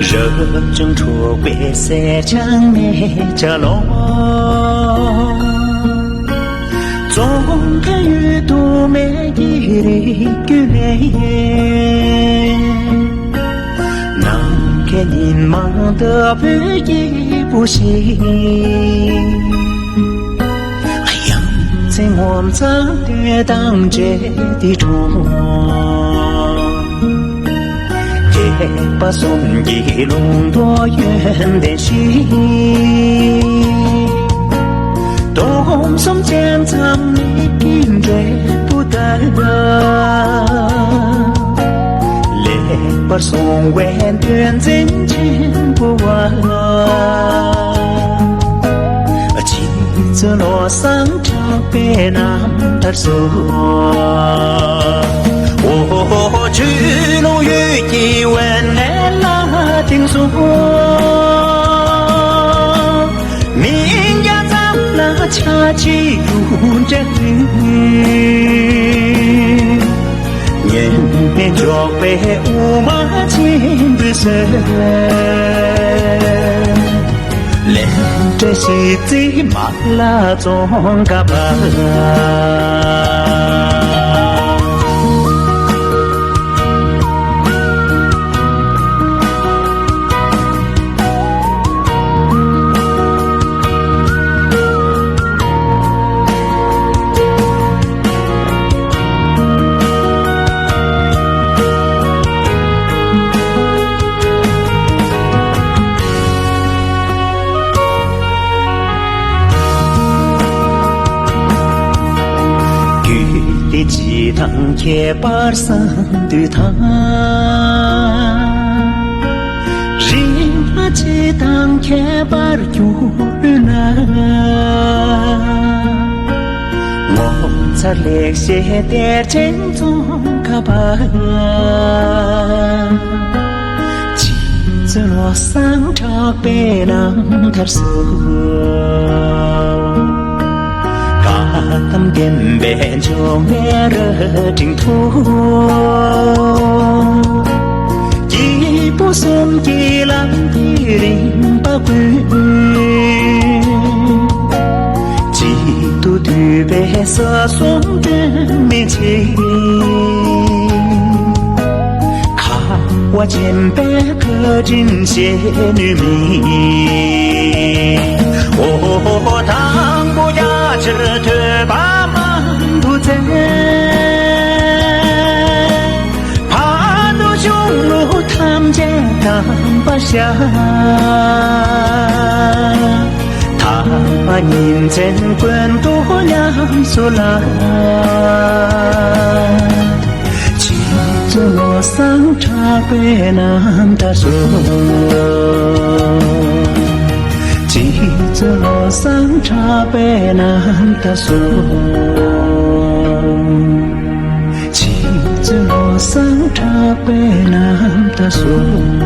热中出归塞江内着落，总看雨都没一里月，能看你忙得不亦不行。在我们藏的当街的中，也把送一龙多远的心，东松江藏你并追不得，来把送万段真情不完。这罗桑长被南他说，我去路遇一问来拉听说，明呀咱那恰起如这年年就被五马金的色。这是最麻辣中个吧。几趟也把生对他，人几趟也把有那，我在历史的真中个吧，几次罗桑茶被人他说。tâm đêm bên cho nghe rơ trình thu chỉ bố xuân chỉ lắm thì đình ba quê chỉ tu tùy về xa xuống trên miền chi khá qua trên bé cơ trình xe nữ mi ô thang bố ya chờ thơ ba mang thu thế phá đô chung lũ tham chế tham ba xa thả nhìn trên quên tố nhám số la chỉ cho nó sáng tra quê nam ta rồi chỉ cho nó sáng tra bên nam ta xuống chỉ cho nó sáng tra bên nam ta xuống